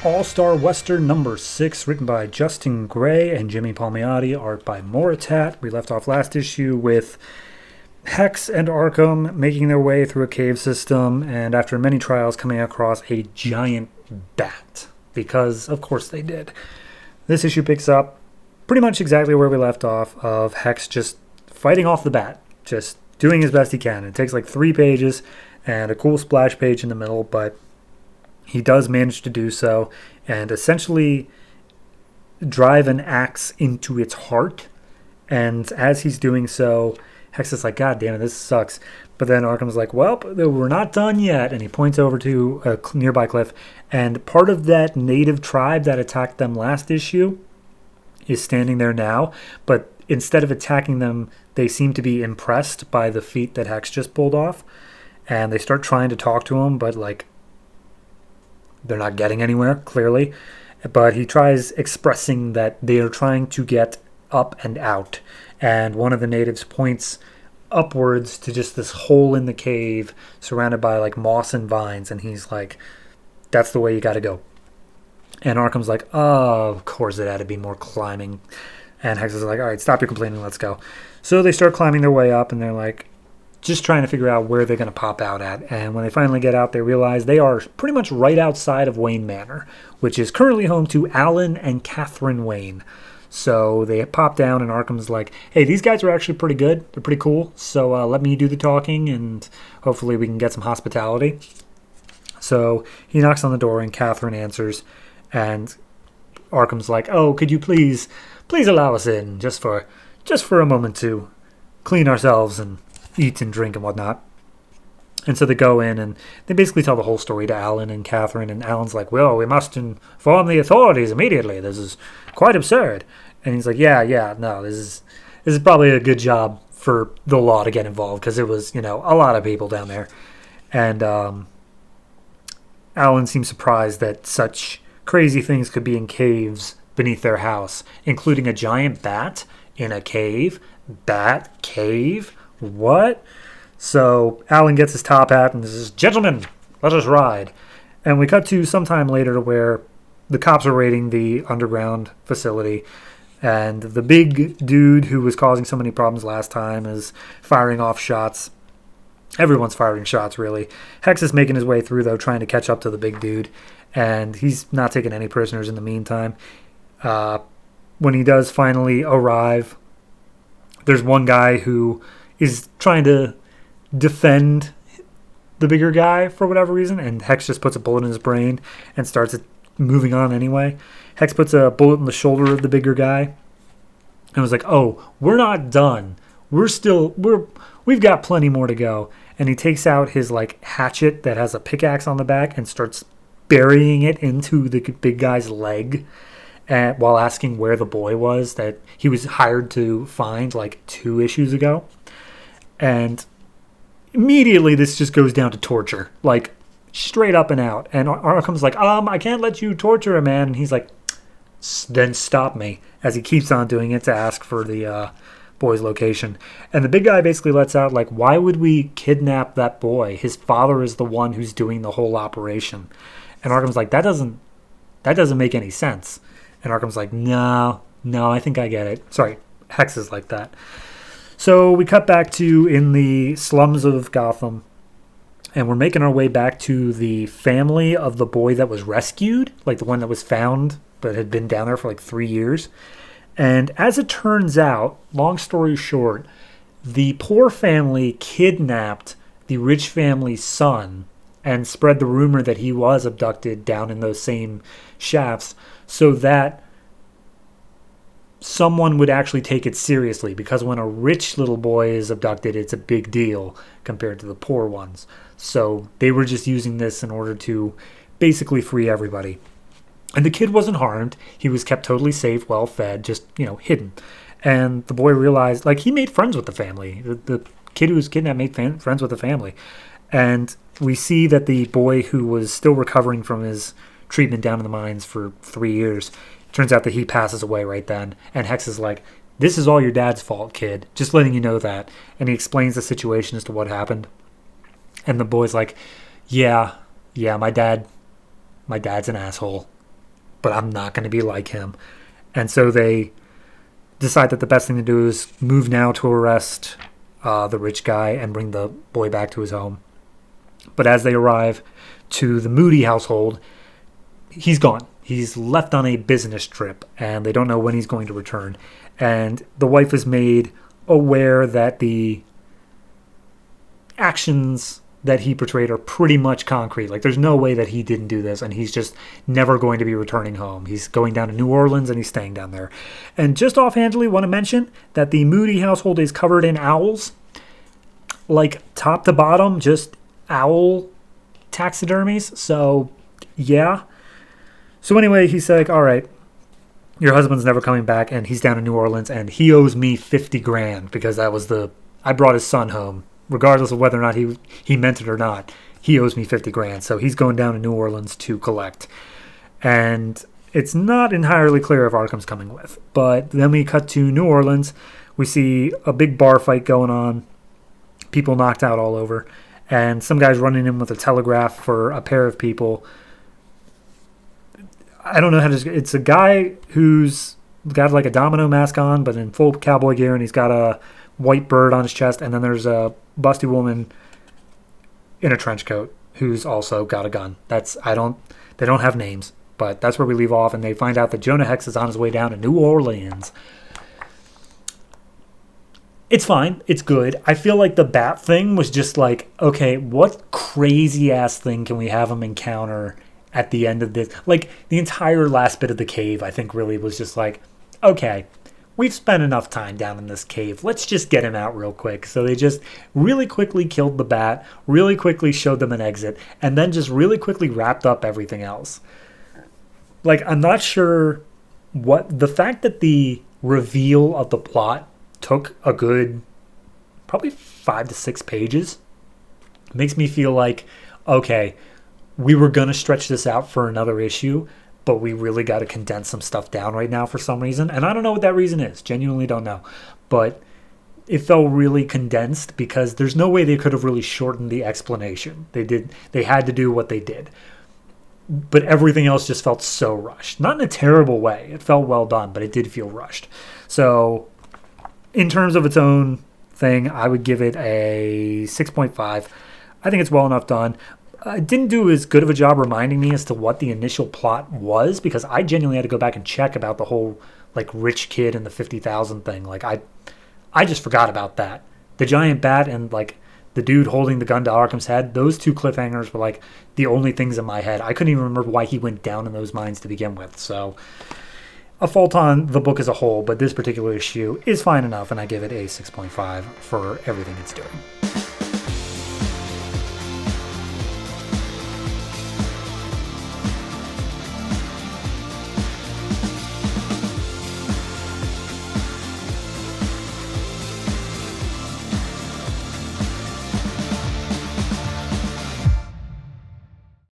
All-Star Western number 6, written by Justin Gray and Jimmy Palmiotti, art by Moritat. We left off last issue with Hex and Arkham making their way through a cave system, and after many trials coming across a giant bat. Because, of course, they did. This issue picks up pretty much exactly where we left off, of Hex just fighting off the bat. Just doing his best he can. It takes like 3 pages and a cool splash page in the middle, but he does manage to do so and essentially drive an axe into its heart. And as he's doing so, Hex is like, God damn it, this sucks. But then Arkham's like, well, we're not done yet. And he points over to a nearby cliff. And part of that native tribe that attacked them last issue is standing there now. But instead of attacking them, they seem to be impressed by the feat that Hex just pulled off. And they start trying to talk to him, but like, they're not getting anywhere, clearly. But he tries expressing that they are trying to get up and out. And one of the natives points upwards to just this hole in the cave surrounded by like moss and vines. And he's like, that's the way you got to go. And Arkham's like, oh, of course it had to be more climbing. And Hex is like, all right, stop your complaining, let's go. So they start climbing their way up, and they're like, just trying to figure out where they're going to pop out at. And when they finally get out, they realize they are pretty much right outside of Wayne Manor, which is currently home to Alan and Catherine Wayne. So they pop down, and Arkham's like, hey, these guys are actually pretty good. They're pretty cool. So let me do the talking, and hopefully we can get some hospitality. So he knocks on the door, and Catherine answers. And Arkham's like, oh, could you please allow us in just for a moment to clean ourselves and eat and drink and whatnot. And so they go in and they basically tell the whole story to Alan and Catherine. And Alan's like, well, we must inform the authorities immediately. This is quite absurd. And he's like, yeah, no, this is probably a good job for the law to get involved, because it was, a lot of people down there. And Alan seems surprised that such crazy things could be in caves beneath their house, including a giant bat in a cave. Bat cave? What? So Alan gets his top hat and says, gentlemen, let us ride. And we cut to some time later where the cops are raiding the underground facility, and the big dude who was causing so many problems last time is firing off shots. Everyone's firing shots, really. Hex is making his way through, though, trying to catch up to the big dude, and he's not taking any prisoners in the meantime. When he does finally arrive, there's one guy who is trying to defend the bigger guy for whatever reason, and Hex just puts a bullet in his brain and starts moving on anyway. Hex puts a bullet in the shoulder of the bigger guy and was like, oh, we're not done. We've got plenty more to go. And he takes out his like hatchet that has a pickaxe on the back and starts burying it into the big guy's leg, while asking where the boy was that he was hired to find like 2 issues ago. And immediately this just goes down to torture, like straight up and out. And Arkham's like, I can't let you torture a man. And he's like, then stop me, as he keeps on doing it to ask for the boy's location. And the big guy basically lets out, like, why would we kidnap that boy? His father is the one who's doing the whole operation. And Arkham's like, that doesn't make any sense. And Arkham's like, no, I think I get it. Sorry, Hex is like that. So we cut back to in the slums of Gotham, and we're making our way back to the family of the boy that was rescued, like the one that was found but had been down there for like 3 years. And as it turns out, long story short, the poor family kidnapped the rich family's son and spread the rumor that he was abducted down in those same shafts so that someone would actually take it seriously, because when a rich little boy is abducted, it's a big deal compared to the poor ones. So they were just using this in order to basically free everybody. And the kid wasn't harmed. He was kept totally safe, well fed, just, hidden. And the boy realized, like, he made friends with the family. The kid who was kidnapped made friends with the family. And we see that the boy who was still recovering from his treatment down in the mines for 3 years, turns out that he passes away right then. And Hex is like, this is all your dad's fault, kid. Just letting you know that. And he explains the situation as to what happened. And the boy's like, yeah, my dad's an asshole. but I'm not going to be like him. And so they decide that the best thing to do is move now to arrest the rich guy and bring the boy back to his home. But as they arrive to the Moody household, he's gone. He's left on a business trip, and they don't know when he's going to return. And the wife is made aware that the actions that he portrayed are pretty much concrete. Like, there's no way that he didn't do this, and he's just never going to be returning home. He's going down to New Orleans, and he's staying down there. And just offhandedly, want to mention that the Moody household is covered in owls. Like, top to bottom, just owl taxidermies. So, yeah. So anyway, he's like, all right, your husband's never coming back, and he's down in New Orleans, and he owes me $50,000 because I brought his son home. Regardless of whether or not he meant it or not, he owes me $50,000. So he's going down to New Orleans to collect. And it's not entirely clear if Arkham's coming with. But then we cut to New Orleans. We see a big bar fight going on. People knocked out all over. And some guy's running in with a telegraph for a pair of people. I don't know how to... It's a guy who's got like a domino mask on, but in full cowboy gear, and he's got a white bird on his chest. And then there's a busty woman in a trench coat who's also got a gun. They don't have names, but that's where we leave off, and they find out that Jonah Hex is on his way down to New Orleans. It's fine. It's good. I feel like the bat thing was just like, okay, what crazy ass thing can we have him encounter at the end of this? Like, the entire last bit of the cave, I think, really was just like, okay, we've spent enough time down in this cave. Let's just get him out real quick. So they just really quickly killed the bat, really quickly showed them an exit, and then just really quickly wrapped up everything else. Like, I'm not sure what... The fact that the reveal of the plot took a good probably 5 to 6 pages makes me feel like, okay, we were going to stretch this out for another issue, but we really got to condense some stuff down right now for some reason. And I don't know what that reason is. Genuinely don't know. But it felt really condensed because there's no way they could have really shortened the explanation. They had to do what they did. But everything else just felt so rushed. Not in a terrible way. It felt well done, but it did feel rushed. So in terms of its own thing, I would give it a 6.5. I think it's well enough done. It didn't do as good of a job reminding me as to what the initial plot was, because I genuinely had to go back and check about the whole like rich kid and the 50,000 thing. Like I just forgot about that. The giant bat and like the dude holding the gun to Arkham's head, those two cliffhangers were like the only things in my head. I couldn't even remember why he went down in those mines to begin with. So a fault on the book as a whole, but this particular issue is fine enough, and I give it a 6.5 for everything it's doing.